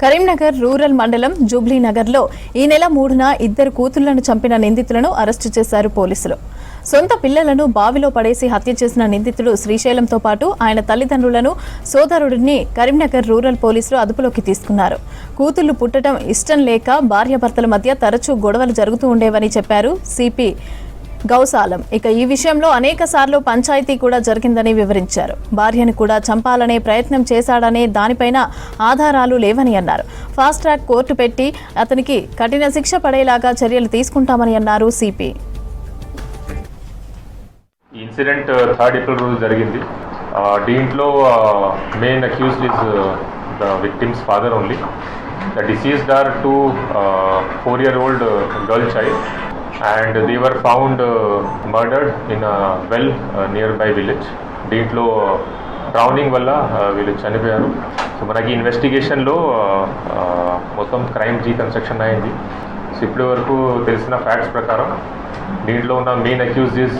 Karimnagar rural మండలం Jubilee నగర్లో ఈ నెల 3న ఇద్దరు కూతుళ్లను చంపిన నిందితులను అరెస్టు చేశారు పోలీసులు. సొంత పిల్లలను బావిలో పడేసి హత్య చేసిన నిందితుడు శ్రీశైలంతో పాటు ఆయన తల్లిదండ్రులను సోదరుడిని కరీంనగర్ రూరల్ పోలీసులు అదుపులోకి తీసుకున్నారు. కూతుళ్లు పుట్టడం ఇష్టం లేక భార్యాభర్తల మధ్య తరచూ గొడవలు జరుగుతూ ఉండేవని చెప్పారు సిపి గౌసాలం. ఇక ఈ విషయంలో అనేక సార్లు పంచాయతీ కూడా జరిగిందని వివరించారు. భార్యను కూడా చంపాలనే ప్రయత్నం చేశాడనే దానిపైన ఆధారాలు లేవని అన్నారు. ఫాస్ట్ ట్రాక్ కోర్టు పెట్టి అతనికి కఠిన శిక్ష పడేలాగా చర్యలు తీసుకుంటామని అన్నారు సిపి. ఇన్సిడెంట్ 3rd April రోజు జరిగింది. దీంట్లో main accused is the victim's father only. The deceased are 2 4-year-old girl child and they were found murdered in a well nearby village. దీంట్లో డ్రౌనింగ్ వల్ల వీళ్ళు చనిపోయారు. సో మనకి ఇన్వెస్టిగేషన్లో మొత్తం క్రైమ్ రీకన్స్ట్రక్షన్ అయింది. సో ఇప్పటి వరకు తెలిసిన ఫ్యాక్ట్స్ ప్రకారం దీంట్లో ఉన్న main accuse is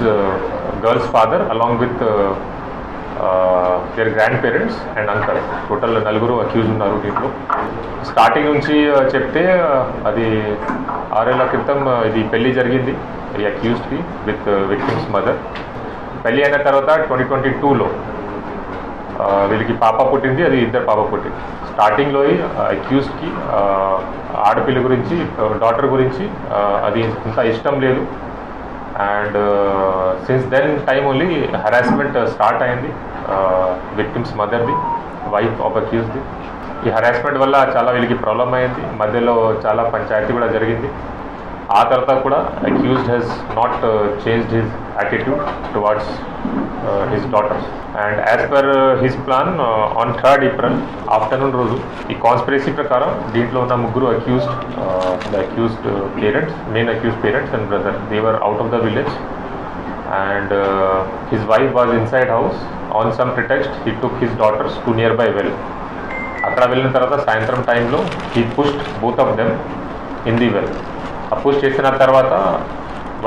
girl's father along with their grand parents and uncle. Total 4 accuse ఉన్నారు దీంట్లో. స్టార్టింగ్ నుంచి చెప్తే అది 6 ఏళ్ల క్రితం ఇది పెళ్లి జరిగింది ఈ అక్యూజ్డ్కి విత్ విక్టిమ్స్ మదర్. పెళ్లి అయిన తర్వాత 2022లో వీళ్ళకి పాప పుట్టింది. అది 2 పాప పుట్టింది. స్టార్టింగ్లో అక్యూజ్డ్కి ఆడపిల్ల గురించి డాటర్ గురించి అది ఇంత ఇష్టం లేదు. And since then time only harassment start అయింది విక్టిమ్స్ మదర్ది, వైఫ్ ఆఫ్ అక్యూజ్ది. ఈ హెరాస్మెంట్ వల్ల చాలా వీళ్ళకి ప్రాబ్లం అయింది. మధ్యలో చాలా పంచాయతీ కూడా జరిగింది. ఆ తర్వాత కూడా accused has not changed his attitude towards his daughters. And as per his plan on 3rd April afternoon రోజు ఈ కాన్స్పిరసీ ప్రకారం దీంట్లో ఉన్న 3 accused, the accused parents, main accused parents and brother, they were out of the village and his wife was inside house. On some pretext he took his daughters to nearby well. అక్కడ వెళ్ళిన తర్వాత సాయంత్రం టైంలో he pushed both of them in the well. ఆ push చేసిన తర్వాత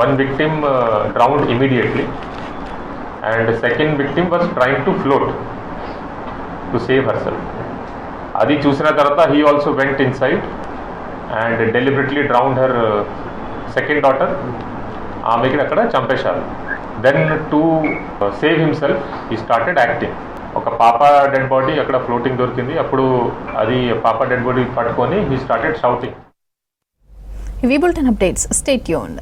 one victim drowned immediately and second victim was trying to float to save herself. అది చూసిన తర్వాత he also went inside and deliberately drowned her second daughter. ఆమెకి అక్కడ చంపేశారు. Then to save himself he started acting. ఒక పాప dead body అక్కడ floating దొరికింది. అప్పుడు అది పాప డెడ్ బాడీ పట్టుకొని హీ స్టార్టెడ్ షౌటింగ్. ఇవి బులెటిన్ అప్డేట్స్. Stay tuned.